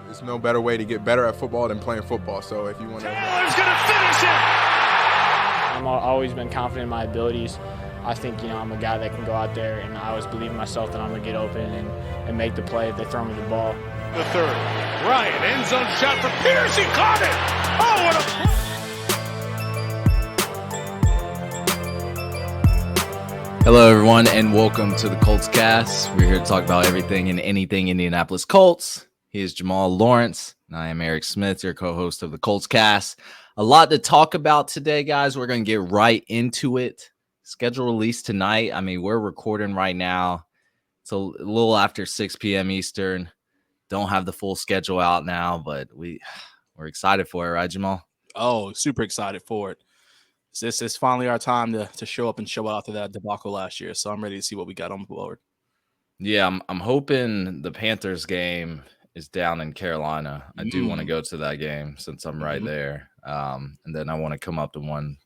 There's no better way to get better at football than playing football. So if you want to... Taylor's going to finish it! I've always been confident in my abilities. I think, I'm a guy that can go out there, and I always believe in myself that I'm going to get open and make the play if they throw me the ball. The third. Ryan, end zone shot for Pierce. He caught it! Oh, what a... Hello, everyone, and welcome to the Colts Cast. We're here to talk about everything and anything Indianapolis Colts. He is Jamal Lawrence, and I am Eric Smith, your co-host of the Colts Cast. A lot to talk about today, guys. We're going to get right into it. Schedule release tonight. I mean, we're recording right now. It's a little after 6 p.m. Eastern. Don't have the full schedule out now, but we're excited for it, right, Jamal? Oh, super excited for it. This is finally our time to show up and show out to that debacle last year. So I'm ready to see what we got on board. Yeah, I'm hoping the Panthers game is down in Carolina. I do want to go to that game since I'm right there. And then I want to come up to one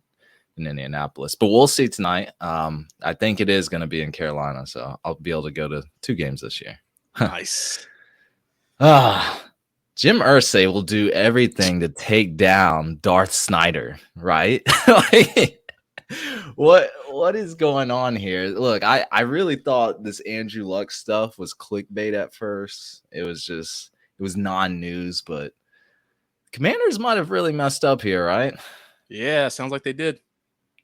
in Indianapolis. But we'll see tonight. I think it is going to be in Carolina, so I'll be able to go to 2 games this year. Nice. Jim Irsay will do everything to take down Darth Snyder, right? What is going on here? Look, I really thought this Andrew Luck stuff was clickbait at first. It was non-news, but Commanders might have really messed up here, right? Yeah, sounds like they did.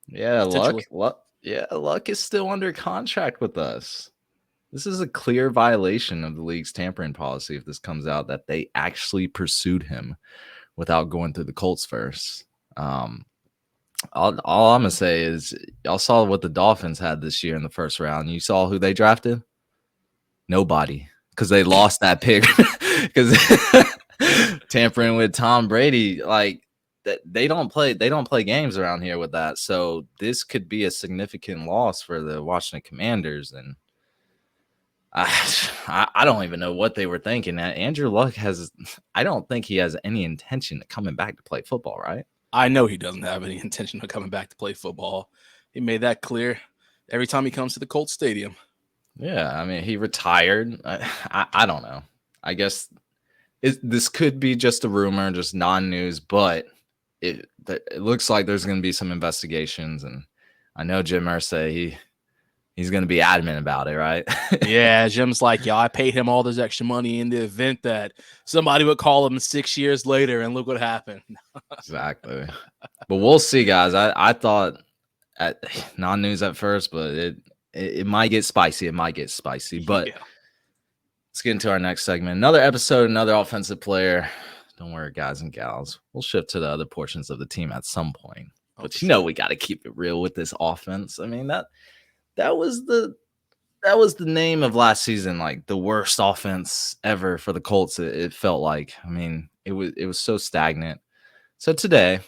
Yeah, Luck is still under contract with us. This is a clear violation of the league's tampering policy if this comes out that they actually pursued him without going through the Colts first. All I'm going to say is y'all saw what the Dolphins had this year in the first round. You saw who they drafted? Nobody, because they lost that pick because tampering with Tom Brady, like they don't play games around here with that. So this could be a significant loss for the Washington Commanders. And I don't even know what they were thinking. Andrew Luck I don't think he has any intention of coming back to play football, right? I know he doesn't have any intention of coming back to play football. He made that clear every time he comes to the Colts Stadium. Yeah, I mean, he retired. I don't know. I guess this could be just a rumor, just non-news, but it looks like there's going to be some investigations. And I know Jim Irsay, he's going to be adamant about it, right? Yeah, Jim's like, yeah, I paid him all this extra money in the event that somebody would call him 6 years later, and look what happened. Exactly. But we'll see, guys. I thought non-news at first, but it might get spicy. But let's get into our next segment. Another episode, another offensive player. Don't worry, guys and gals. We'll shift to the other portions of the team at some point. But we got to keep it real with this offense. I mean, that was the name of last season, like the worst offense ever for the Colts. It felt like. I mean, it was so stagnant. So today,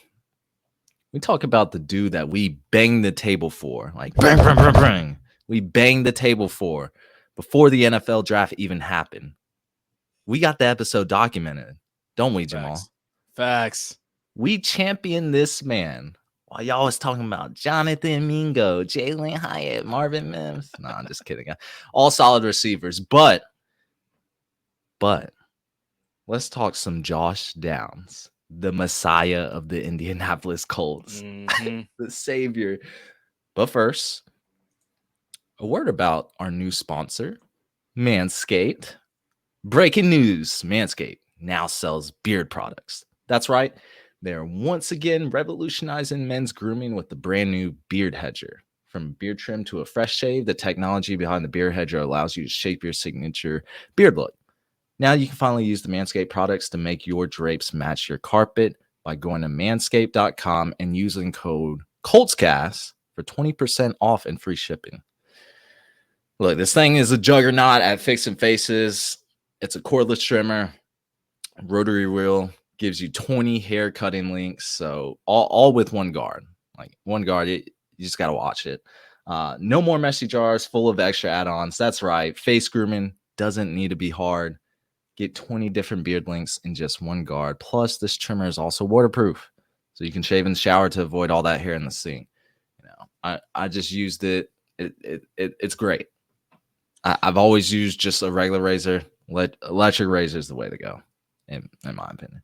we talk about the dude that we banged the table for, like bang. We banged the table for before the NFL draft even happened. We got the episode documented, don't we, Jamal? Facts. We championed this man. While y'all was talking about Jonathan Mingo, Jalen Hyatt, Marvin Mims. No, I'm just kidding. All solid receivers. But let's talk some Josh Downs, the messiah of the Indianapolis Colts, the savior. But first, a word about our new sponsor, Manscaped. Breaking news, Manscaped now sells beard products. That's right. They're once again revolutionizing men's grooming with the brand new Beard Hedger. From beard trim to a fresh shave, the technology behind the Beard Hedger allows you to shape your signature beard look. Now you can finally use the Manscaped products to make your drapes match your carpet by going to manscaped.com and using code COLTSCAST for 20% off and free shipping. Look, this thing is a juggernaut at fixing faces. It's a cordless trimmer, rotary wheel. Gives you 20 hair cutting links, so all with one guard. Like one guard, you just got to watch it. No more messy jars full of extra add-ons. That's right. Face grooming doesn't need to be hard. Get 20 different beard links in just one guard. Plus, this trimmer is also waterproof, so you can shave in the shower to avoid all that hair in the sink. I just used it. It's great. I've always used just a regular razor. Electric razor is the way to go. in my opinion.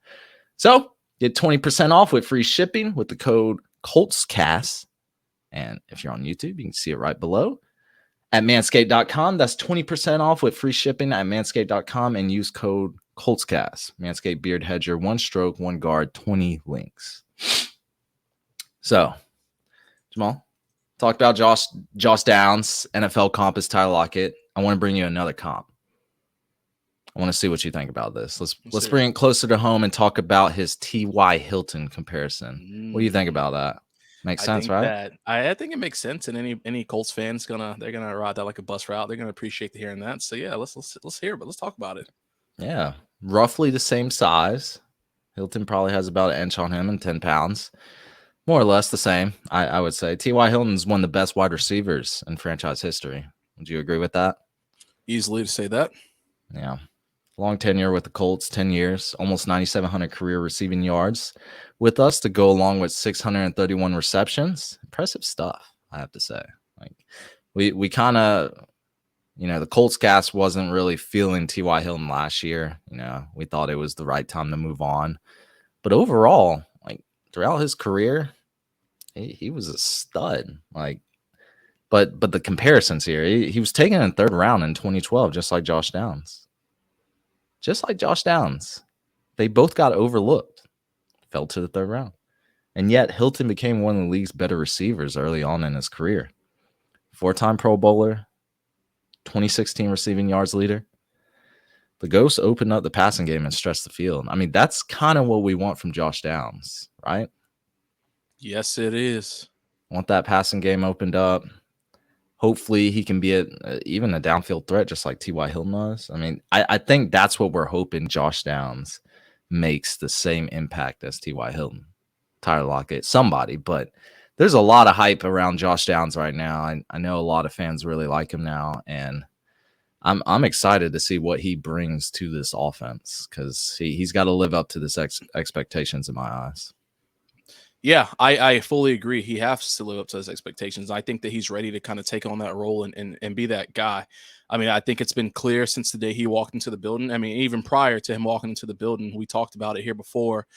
So get 20% off with free shipping with the code ColtsCast. And if you're on YouTube, you can see it right below at manscaped.com. That's 20% off with free shipping at manscaped.com and use code ColtsCast. Manscaped Beard Hedger, 1 stroke, 1 guard, 20 links. So, Jamal, talked about Josh Downs, NFL comp is Tyler Lockett. I want to bring you another comp. I want to see what you think about this. Let's bring it closer to home and talk about his T.Y. Hilton comparison. What do you think about that? Makes sense, right? I think it makes sense, and any Colts fans they're gonna ride that like a bus route. They're gonna appreciate hearing that. So yeah, let's hear it, but let's talk about it. Yeah, roughly the same size. Hilton probably has about an inch on him and 10 pounds, more or less the same. I would say T.Y. Hilton's one of the best wide receivers in franchise history. Would you agree with that? Easily to say that. Yeah. Long tenure with the Colts, 10 years, almost 9,700 career receiving yards with us to go along with 631 receptions. Impressive stuff, I have to say. Like we kind of, the Colts cast wasn't really feeling T.Y. Hilton last year. We thought it was the right time to move on. But overall, like throughout his career, he was a stud. Like, but the comparisons here, he was taken in 3rd round in 2012, just like Josh Downs. Just like Josh Downs, they both got overlooked, fell to the 3rd round. And yet Hilton became one of the league's better receivers early on in his career. 4-time Pro Bowler, 2016 receiving yards leader. The Ghost opened up the passing game and stretched the field. I mean, that's kind of what we want from Josh Downs, right? Yes, it is. Want that passing game opened up. Hopefully he can be even a downfield threat just like T.Y. Hilton was. I mean, I think that's what we're hoping Josh Downs makes the same impact as T.Y. Hilton. Tyler Lockett, somebody. But there's a lot of hype around Josh Downs right now. I know a lot of fans really like him now. And I'm excited to see what he brings to this offense because he's got to live up to this expectations in my eyes. Yeah, I fully agree. He has to live up to his expectations. I think that he's ready to kind of take on that role and be that guy. I mean, I think it's been clear since the day he walked into the building. I mean, even prior to him walking into the building, we talked about it here before.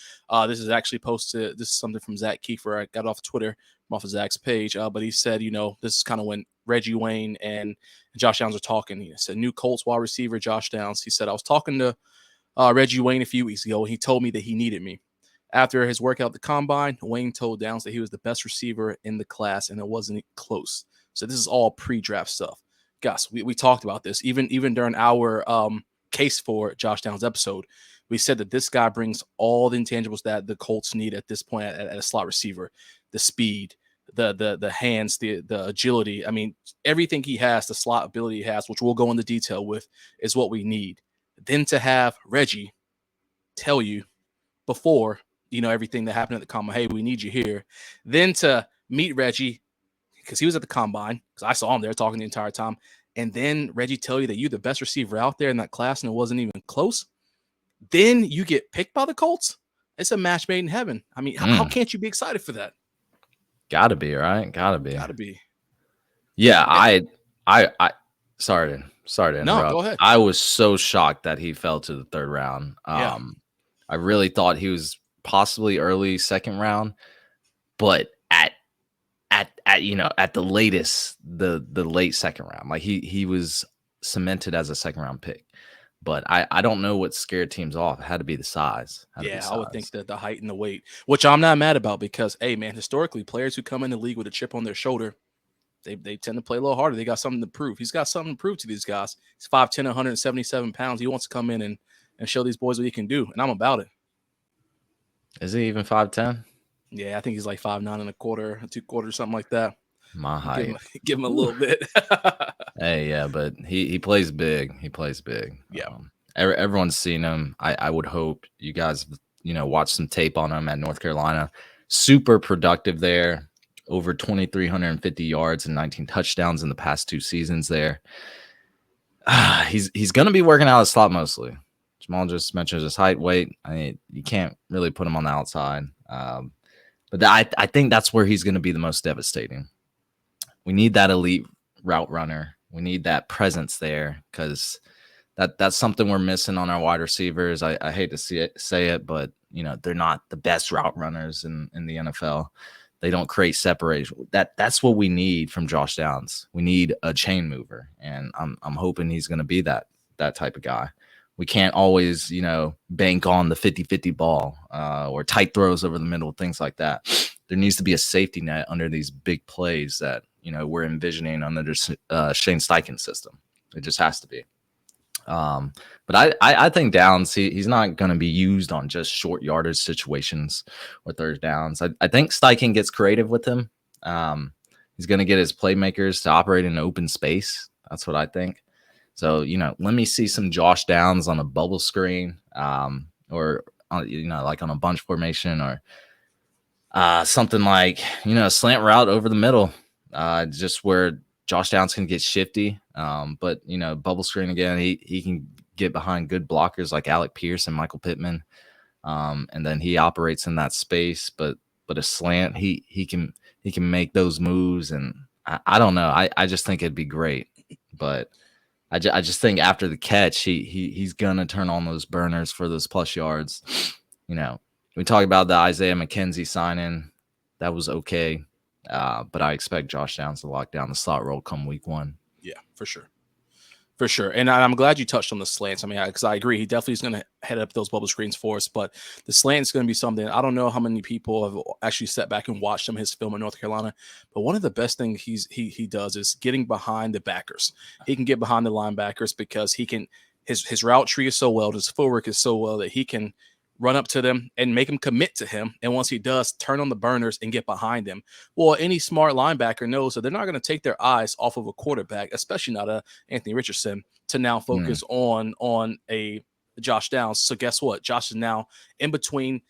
This is actually posted. This is something from Zach Kiefer. I got it off Twitter, off of Zach's page. But he said, this is kind of when Reggie Wayne and Josh Downs are talking. He said, new Colts wide receiver Josh Downs. He said, I was talking to Reggie Wayne a few weeks ago, and he told me that he needed me. After his workout at the combine, Wayne told Downs that he was the best receiver in the class, and it wasn't close. So this is all pre-draft stuff. Guys, we talked about this. Even during our case for Josh Downs episode, we said that this guy brings all the intangibles that the Colts need at this point at a slot receiver. The speed, the hands, the agility. I mean, everything he has, the slot ability he has, which we'll go into detail with, is what we need. Then to have Reggie tell you before everything that happened at the combine, hey, we need you here. Then to meet Reggie, because he was at the combine, because I saw him there talking the entire time, and then Reggie tell you that you're the best receiver out there in that class and it wasn't even close. Then you get picked by the Colts. It's a match made in heaven. I mean, how can't you be excited for that? Gotta be, right? Gotta be. Yeah, I sorry to interrupt. No, go ahead. I was so shocked that he fell to the 3rd round. I really thought he was possibly early 2nd round, but at the latest, the late 2nd round, like he was cemented as a 2nd round pick. But I don't know what scared teams off. It had to be the size. I would think that the height and the weight, which I'm not mad about because, hey, man, historically, players who come in the league with a chip on their shoulder, they tend to play a little harder. They got something to prove. He's got something to prove to these guys. He's 5'10", 177 pounds. He wants to come in and show these boys what he can do, and I'm about it. Is he even 5'10"? Yeah, I think he's like 5'9" and a quarter, 2/4, something like that. My height. Give him a little bit. Hey, yeah, but he plays big. He plays big. Yeah. Everyone's seen him. I would hope you guys, watch some tape on him at North Carolina. Super productive there. Over 2,350 yards and 19 touchdowns in the past 2 seasons there. He's going to be working out of the slot mostly. Jamal just mentioned his height, weight. I mean, you can't really put him on the outside. But I think that's where he's going to be the most devastating. We need that elite route runner. We need that presence there because That's something we're missing on our wide receivers. I hate to say it, but they're not the best route runners in the NFL. They don't create separation. That's what we need from Josh Downs. We need a chain mover, and I'm hoping he's going to be that type of guy. We can't always, bank on the 50-50 ball or tight throws over the middle, things like that. There needs to be a safety net under these big plays that, we're envisioning under the Shane Steichen system. It just has to be. But I think Downs, he's not going to be used on just short yardage situations or third downs. I think Steichen gets creative with him. He's going to get his playmakers to operate in open space. That's what I think. So, let me see some Josh Downs on a bubble screen, or like on a bunch formation, or something like, a slant route over the middle, just where Josh Downs can get shifty. But bubble screen again, he can get behind good blockers like Alec Pierce and Michael Pittman. And then he operates in that space, but a slant, he can make those moves. And I don't know. I just think it'd be great. But I just think after the catch, he's gonna turn on those burners for those plus yards. We talk about the Isaiah McKenzie signing. That was okay. But I expect Josh Downs to lock down the slot role come week 1. Yeah, for sure. For sure. And I'm glad you touched on the slants. I mean, because I agree. He definitely is going to head up those bubble screens for us. But the slant is going to be something. I don't know how many people have actually sat back and watched some of his film in North Carolina. But one of the best things he does is getting behind the backers. He can get behind the linebackers because he can – his route tree is so well, his footwork is so well that he can – run up to them and make them commit to him. And once he does, turn on the burners and get behind him. Well, any smart linebacker knows that they're not going to take their eyes off of a quarterback, especially not a Anthony Richardson, to now focus on a Josh Downs. So guess what? Josh is now in between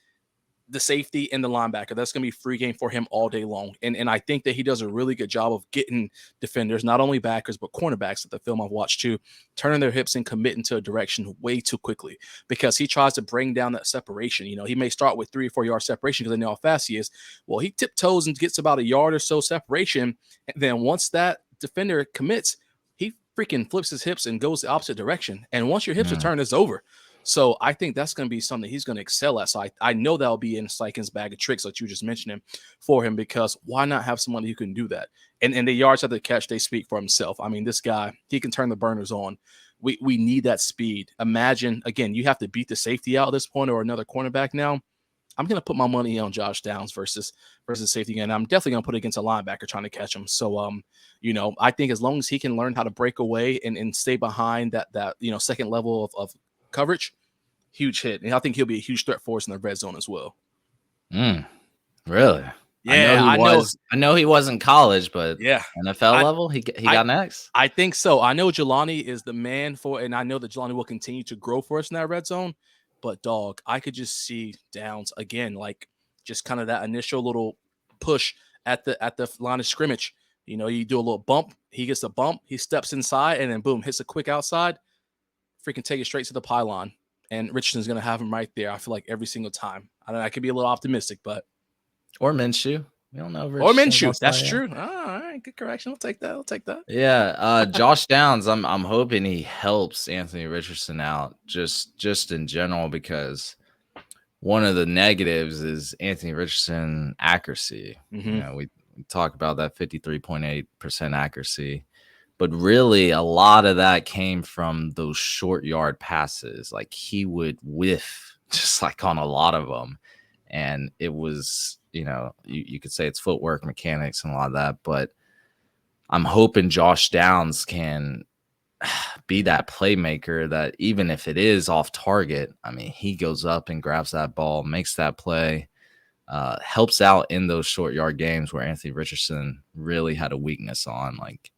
the safety and the linebacker. That's going to be free game for him all day long. And I think that he does a really good job of getting defenders, not only backers, but cornerbacks at the film I've watched too, turning their hips and committing to a direction way too quickly because he tries to bring down that separation. He may start with 3 or 4 yard separation because they know how fast he is. Well, he tiptoes and gets about a yard or so separation. And then once that defender commits, he freaking flips his hips and goes the opposite direction. And once your hips are turned, it's over. So I think that's going to be something he's going to excel at. So I know that'll be in Steichen's bag of tricks, like you just mentioned for him, because why not have someone who can do that? And the yards at the catch, they speak for himself. I mean, this guy, he can turn the burners on. We need that speed. Imagine, again, you have to beat the safety out at this point or another cornerback now. I'm going to put my money on Josh Downs versus safety again. I'm definitely going to put it against a linebacker trying to catch him. So, I think as long as he can learn how to break away and stay behind that second level of coverage, huge hit. And I think he'll be a huge threat for us in the red zone as well. Really? Yeah, I know he was in college, but yeah, NFL level, he got next. I think so. I know Jelani is the man for, and I know that Jelani will continue to grow for us in that red zone. But dog, I could just see Downs again, like just kind of that initial little push at the line of scrimmage. You do a little bump, he gets a bump, he steps inside, and then boom, hits a quick outside, freaking take it straight to the pylon. And Richardson's going to have him right there, I feel like, every single time. I don't know, I could be a little optimistic, but. Or Minshew. We don't know. Or Minshew. That's true. All right. Good correction. I'll take that. Yeah. Josh Downs, I'm hoping he helps Anthony Richardson out just in general, because one of the negatives is Anthony Richardson accuracy. We talk about that 53.8% accuracy. But really, a lot of that came from those short yard passes. Like, he would whiff just like on a lot of them. And it was, you could say it's footwork, mechanics, and a lot of that. But I'm hoping Josh Downs can be that playmaker that even if it is off target, I mean, he goes up and grabs that ball, makes that play, helps out in those short yard games where Anthony Richardson really had a weakness on. Like,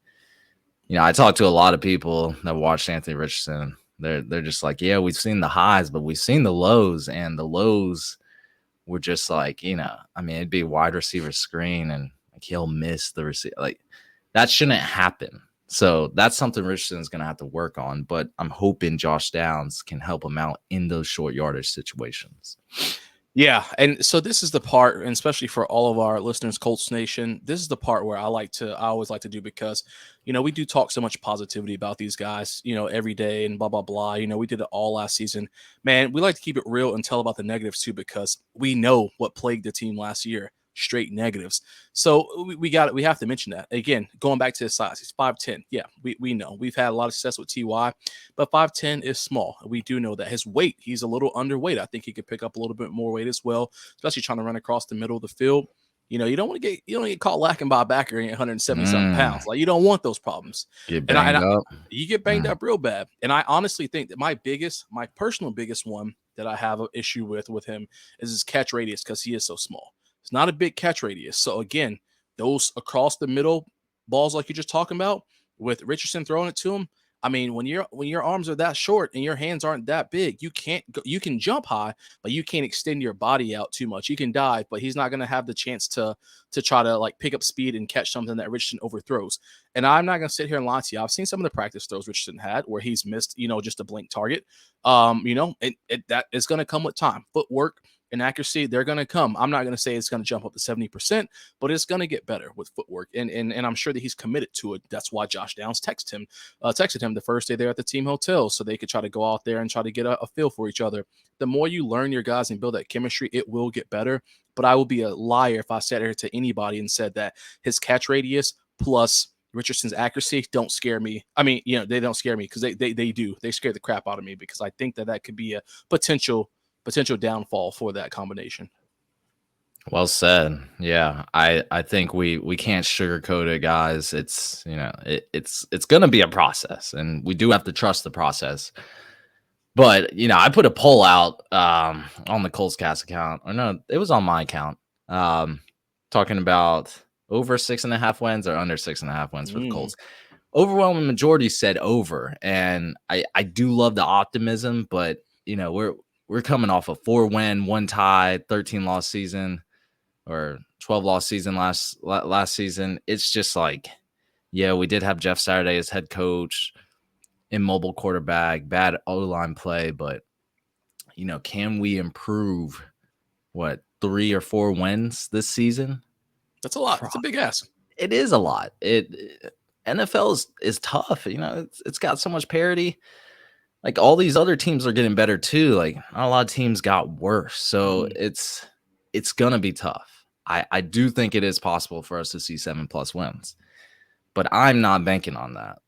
I talked to a lot of people that watched Anthony Richardson. They're just like, yeah, we've seen the highs, but we've seen the lows, and the lows were just like, it'd be a wide receiver screen and like he'll miss the receiver. Like, that shouldn't happen. So that's something Richardson's going to have to work on, but I'm hoping Josh Downs can help him out in those short yardage situations. Yeah, and so this is the part, and especially for all of our listeners, Colts Nation, this is the part where I always like to do because, we do talk so much positivity about these guys, every day and blah blah blah. We did it all last season. Man, we like to keep it real and tell about the negatives too because we know what plagued the team last year, straight negatives. So we have to mention that again. Going back to his size, he's 5'10". Yeah, we know we've had a lot of success with Ty. But 5'10" is small. We do know that his weight, he's a little underweight. I think he could pick up a little bit more weight as well, especially trying to run across the middle of the field. You don't want to get caught lacking by a backer at 170 something pounds. Like you don't want those problems. Get And banged up. you get banged up real bad. And I honestly think that my personal biggest one that I have an issue with him is his catch radius because he is so small. It's not a big catch radius. So again, those across the middle balls like you're just talking about with Richardson throwing it to him. I mean, when your arms are that short and your hands aren't that big, you can jump high, but you can't extend your body out too much. You can dive, but he's not going to have the chance to try to like pick up speed and catch something that Richardson overthrows. And I'm not going to sit here and lie to you. I've seen some of the practice throws Richardson had where he's missed, just a blank target. That is going to come with time, footwork and accuracy. They're going to come. I'm not going to say it's going to jump up to 70%, but it's going to get better with footwork. And I'm sure that he's committed to it. That's why Josh Downs texted him the first day there at the team hotel so they could try to go out there and try to get a feel for each other. The more you learn your guys and build that chemistry, it will get better. But I would be a liar if I sat here to anybody and said that his catch radius plus Richardson's accuracy don't scare me. I mean, they don't scare me because they do. They scare the crap out of me because I think that could be a potential downfall for that combination. Well said. Yeah, I think we can't sugarcoat it, guys. It's it's going to be a process, and we do have to trust the process. But I put a poll out on the Colts Cast account, or no, it was on my account, talking about over 6.5 wins or under 6.5 wins for the Colts. Overwhelming majority said over, and I do love the optimism, but we're coming off a 4-win, 1 tie, 13-loss season, or 12-loss season last season. It's just like, yeah, we did have Jeff Saturday as head coach, immobile quarterback, bad O-line play, but can we improve 3 or 4 wins this season? That's a lot. That's a big ask. It is a lot. NFL is tough. It's got so much parity. Like all these other teams are getting better too. Like not a lot of teams got worse. So it's going to be tough. I do think it is possible for us to see 7+ wins, but I'm not banking on that.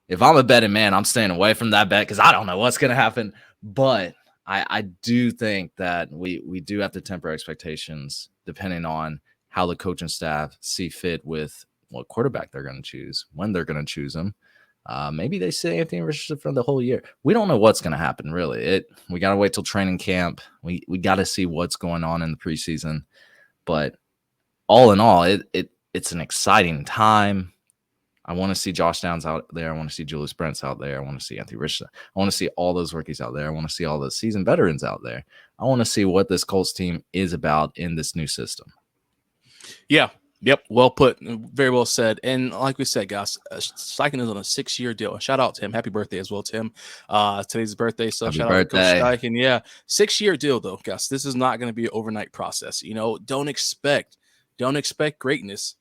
If I'm a betting man, I'm staying away from that bet because I don't know what's going to happen. But I do think that we do have to temper expectations depending on how the coaching staff see fit with what quarterback they're going to choose, when they're going to choose them. Maybe they say Anthony Richardson for the whole year. We don't know what's going to happen, really. We got to wait till training camp. We got to see what's going on in the preseason. But all in all, it's an exciting time. I want to see Josh Downs out there. I want to see Julius Brents out there. I want to see Anthony Richardson. I want to see all those rookies out there. I want to see all the seasoned veterans out there. I want to see what this Colts team is about in this new system. Yeah. Yep. Well put. Very well said. And like we said, guys, Steichen is on a 6-year deal. Shout out to him. Happy birthday as well, Tim. Today's his birthday. So Happy shout birthday. out to Coach Steichen. Yeah. 6-year deal, though, guys. This is not going to be an overnight process. Don't expect greatness.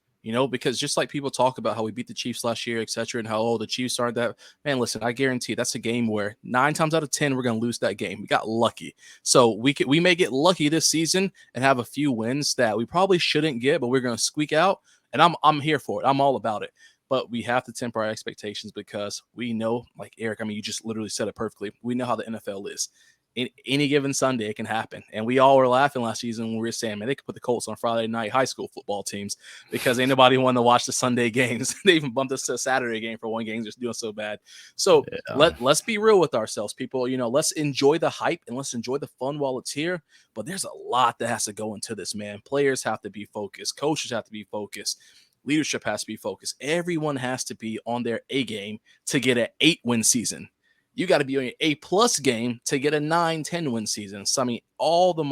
Because just like people talk about how we beat the Chiefs last year, et cetera, and how the Chiefs aren't that, man, listen, I guarantee that's a game where 9 times out of 10, we're going to lose that game. We got lucky. So we may get lucky this season and have a few wins that we probably shouldn't get, but we're going to squeak out. And I'm here for it. I'm all about it. But we have to temper our expectations because we know, like Eric, you just literally said it perfectly. We know how the NFL is. In any given Sunday, it can happen. And we all were laughing last season when we were saying, man, they could put the Colts on Friday night high school football teams because ain't nobody wanted to watch the Sunday games. They even bumped us to a Saturday game for one game, just doing so bad. So let's be real with ourselves, people. Let's enjoy the hype and let's enjoy the fun while it's here. But there's a lot that has to go into this, man. Players have to be focused. Coaches have to be focused. Leadership has to be focused. Everyone has to be on their A game to get an 8-win season. You got to be on your A+ game to get a 9-10 win season. So, all the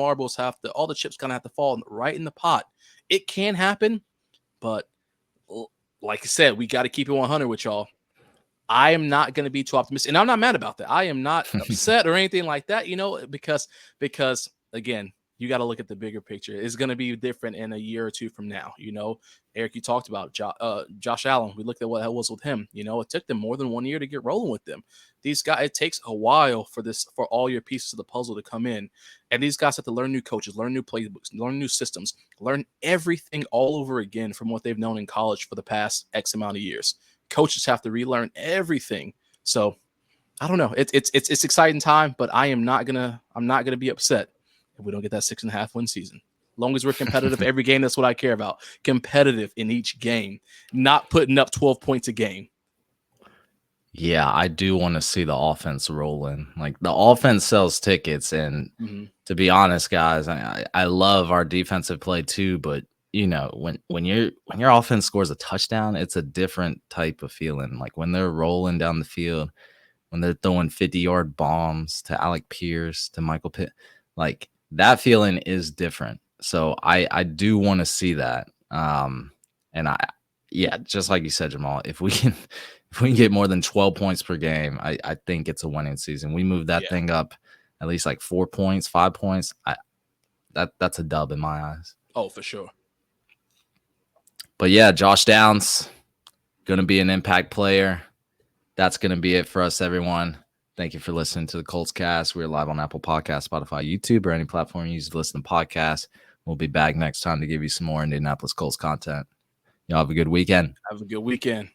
all the chips kind of have to fall right in the pot. It can happen, but like I said, we got to keep it 100 with y'all. I am not going to be too optimistic, and I'm not mad about that. I am not upset or anything like that, because again, you got to look at the bigger picture. It's going to be different in a year or two from now. Eric, you talked about Josh Allen. We looked at what that was with him. It took them more than 1 year to get rolling with them. These guys, it takes a while for all your pieces of the puzzle to come in, and these guys have to learn new coaches, learn new playbooks, learn new systems, learn everything all over again from what they've known in college for the past X amount of years. Coaches have to relearn everything. So I don't know. It's exciting time, but I'm not gonna be upset if we don't get that 6.5 win season. As long as we're competitive every game, that's what I care about. Competitive in each game, not putting up 12 points a game. Yeah, I do want to see the offense rolling. Like, the offense sells tickets, and to be honest, guys, I love our defensive play too, but when your offense scores a touchdown, it's a different type of feeling. Like when they're rolling down the field, when they're throwing 50-yard bombs to Alec Pierce, to Michael Pitt, like that feeling is different. So I do want to see that. Just like you said, Jamal, if we can get more than 12 points per game, I think it's a winning season. We move that thing up at least like 4 points, 5 points. That's a dub in my eyes. Oh, for sure. But yeah, Josh Downs, going to be an impact player. That's going to be it for us, everyone. Thank you for listening to the Colts Cast. We're live on Apple Podcasts, Spotify, YouTube, or any platform you use to listen to podcasts. We'll be back next time to give you some more Indianapolis Colts content. Y'all have a good weekend. Have a good weekend.